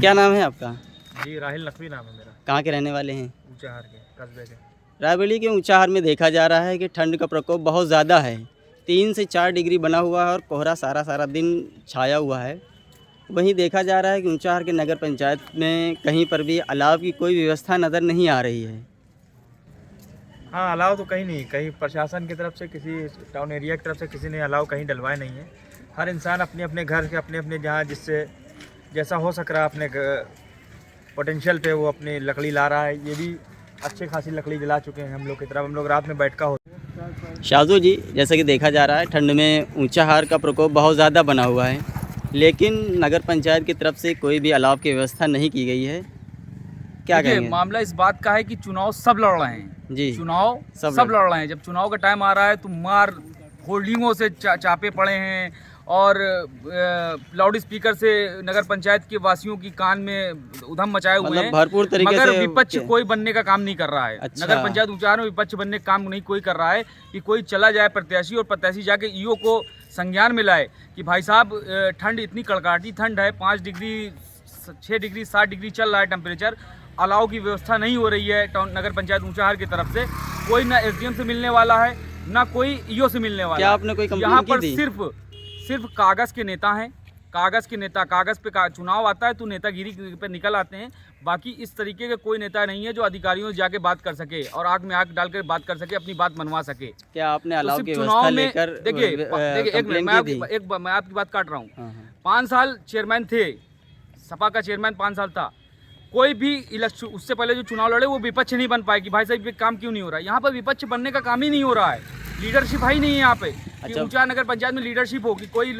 क्या नाम है आपका? जी राहिल नकवी नाम है मेरा। कहाँ के रहने वाले हैं? ऊंचाहार के कस्बे के। रायबरेली के ऊंचाहार में देखा जा रहा है कि ठंड का प्रकोप बहुत ज़्यादा है। 3 से 4 डिग्री बना हुआ है और कोहरा सारा सारा दिन छाया हुआ है। वहीं देखा जा रहा है कि ऊंचाहार के नगर पंचायत में कहीं पर भी अलाव की कोई व्यवस्था नज़र नहीं आ रही है। हाँ, अलाव तो कहीं नहीं, कहीं प्रशासन की तरफ से, किसी टाउन एरिया की तरफ से किसी ने अलाव कहीं डलवाए नहीं है। हर इंसान अपने अपने घर के अपने अपने जहाँ जिससे जैसा हो सक रहा है अपने पोटेंशियल पे वो अपनी लकड़ी ला रहा है। ये भी अच्छे खासी लकड़ी जला चुके हैं हम लोग की तरफ। हम लोग रात में बैठका होते हैं। शाजू जी, जैसा कि देखा जा रहा है ठंड में ऊंचाहार का प्रकोप बहुत ज़्यादा बना हुआ है, लेकिन नगर पंचायत की तरफ से कोई भी अलाव की व्यवस्था नहीं की गई है। क्या कहेंगे? मामला इस बात का है कि चुनाव सब लड़ रहे हैं जी, चुनाव सब लड़ रहे हैं। जब चुनाव का टाइम आ रहा है तो मार होल्डिंगों से चापे पड़े हैं और लाउड स्पीकर से नगर पंचायत के वासियों की कान में उधम मचाए हुए हैं। भरपूर तरीके मगर से विपक्ष कोई बनने का काम नहीं कर रहा है। अच्छा। नगर पंचायत ऊंचाहार में विपक्ष बनने का काम नहीं कोई कर रहा है कि कोई चला जाए प्रत्याशी और प्रत्याशी जाके ईओ को संज्ञान में लाए कि भाई साहब ठंड इतनी कड़काटी ठंड है, 5 डिग्री 6 डिग्री 7 डिग्री चल रहा है टेम्परेचर। अलाव की व्यवस्था नहीं हो रही है टाउन नगर पंचायत ऊंचाहार की तरफ से। कोई ना एसडीएम से मिलने वाला है ना कोई ईओ से मिलने वाला। क्या आपने कोई कंप्लेंट यहाँ की पर थी? सिर्फ कागज के नेता हैं। कागज के नेता, कागज पे चुनाव आता है तो नेतागिरी पे निकल आते हैं। बाकी इस तरीके के कोई नेता नहीं है जो अधिकारियों से जाके बात कर सके और आग में आग डालकर बात कर सके, अपनी बात मनवा सके। क्या आपने अलाव की चुनाव व्यवस्था में लेकर देखिए एक मिनट, मैं आपकी बात काट रहा हूँ। 5 साल चेयरमैन थे, सपा का चेयरमैन 5 साल था। कोई भी इलेक्शन उससे पहले जो चुनाव लड़े वो विपक्ष नहीं बन पाए कि भाई साहब ये काम क्यों नहीं हो रहा है। यहाँ पर विपक्ष बनने का काम ही नहीं हो रहा है। लीडरशिप है ही नहीं है यहाँ पे कि अच्छा। ऊंचाहार नगर पंचायत में लीडरशिप हो कि कोई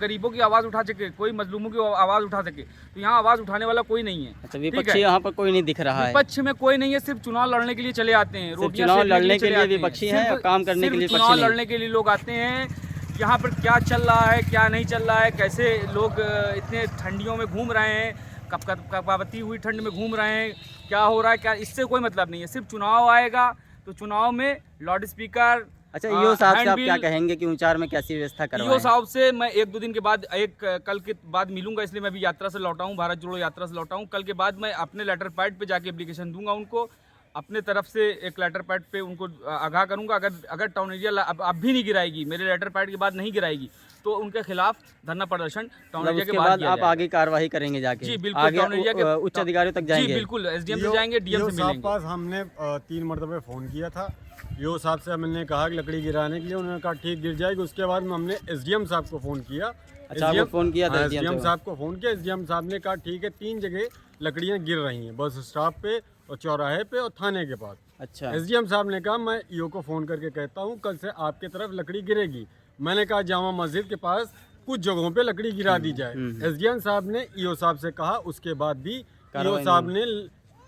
गरीबों की आवाज़ उठा सके, कोई मजलूमों की आवाज़ उठा सके। तो यहाँ आवाज़ उठाने वाला कोई नहीं है। अच्छा, विपक्षी यहाँ पर कोई नहीं दिख रहा है। विपक्ष में कोई नहीं है, सिर्फ चुनाव लड़ने के लिए चले आते हैं। सिर्फ चुनाव लड़ने के लिए विपक्षी हैं और काम करने के लिए चुनाव विपक्षी नहीं। लड़ने के लिए लोग आते हैं। यहाँ पर क्या चल रहा है क्या नहीं चल रहा है, कैसे लोग इतने ठंडियों में घूम रहे हैं, कपावती हुई ठंड में घूम रहे हैं, क्या हो रहा है क्या, इससे कोई मतलब नहीं है। सिर्फ चुनाव आएगा तो चुनाव में लाउड स्पीकर। अच्छा, ईओ साहब से आप क्या कहेंगे कि ऊंचाहार में कैसी व्यवस्था करवाएं? ईओ साहब से मैं 1-2 दिन के बाद कल के बाद मिलूंगा, इसलिए मैं अभी यात्रा से लौटा हूँ, भारत जोड़ो यात्रा से लौटा हूँ। कल के बाद मैं अपने लेटर पैड पे जाके एप्लीकेशन दूंगा उनको, अपने तरफ से एक लेटर पैड पे उनको आगाह करूंगा। अगर टाउन एरिया अब भी नहीं गिराएगी, मेरे लेटर पैड के बाद नहीं गिराएगी तो उनके खिलाफ धरना प्रदर्शन टाउन एरिया के बाद आप आगे कार्रवाई करेंगे जाके? जी बिल्कुल, टाउन एरिया के उच्च अधिकारियों तक जाएंगे? जी बिल्कुल, एसडीएम से जाएंगे, डीएम से मिलेंगे। पास हमने 3 मरतबे फ़ोन किया था। ईओ साहब से हमने कहा कि लकड़ी गिराने के लिए, उन्होंने कहा ठीक गिर जाएगी। उसके बाद हमने एसडीएम साहब को फ़ोन किया। अच्छा, आपको फ़ोन किया था? एसडीएम साहब को फ़ोन किया। एसडीएम साहब ने कहा ठीक है, 3 जगह लकड़ियाँ गिर रही हैं, बस स्टॉप पे और चौराहे पे और थाने के पास। अच्छा। एसडीएम साहब ने कहा मैं ईओ को फ़ोन करके कहता हूँ कल से आपके तरफ लकड़ी गिरेगी। मैंने कहा जामा मस्जिद के पास कुछ जगहों पे लकड़ी गिरा दी जाए। एसडीएम साहब ने ईओ साहब से कहा, उसके बाद भी ईओ साहब ने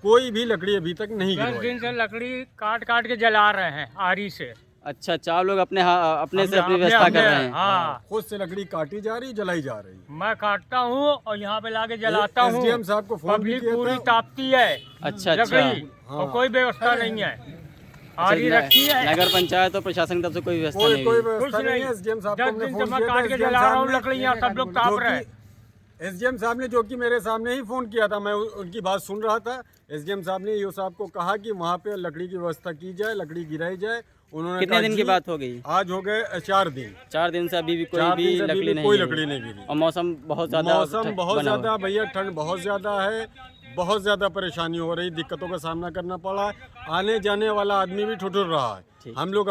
कोई भी लकड़ी अभी तक नहीं गिरवाई। 10 दिन से लकड़ी काट काट के जला रहे हैं आरी से। अच्छा, आप लोग अपने से अपनी व्यवस्था कर रहे हैं? हाँ, खुद से लकड़ी काटी जा रही, जलाई जा रही। मैं काटता हूँ और यहाँ पे लाके जलाता हूँ। एसडीएम साहब को फोन भी पब्लिक किया पूरी था। तापती है अच्छा। लकड़ी और कोई व्यवस्था नहीं है। आरी रखी है, नगर पंचायत और प्रशासन की तरफ से कोई व्यवस्था नहीं कोई है? व्यवस्था नहीं है। एसडीएम साहब को 10 हमने दिन से फोन मैं किया था। काट के जला रहा हूँ लकड़ियाँ, सब लोग ताप रहे हैं। एसडीएम साहब ने जो कि मेरे सामने ही फोन किया था, मैं उनकी बात सुन रहा था। एसडीएम साहब ने ईओ साहब को कहा कि वहाँ पे लकड़ी की व्यवस्था की जाए, लकड़ी गिराई जाए। उन्होंने कितने दिन की बात हो गई? आज हो गए 4 दिन। 4 दिन से अभी भी कोई 4 भी दिन से अभी लकड़ी भी नहीं कोई गिरी। लकड़ी नहीं गिरी। और मौसम बहुत ज़्यादा भैया, ठंड बहुत ज़्यादा है, बहुत ज़्यादा परेशानी हो रही, दिक्कतों का सामना करना पड़ा है। आने जाने वाला आदमी भी ठुठुर रहा है। हम लोग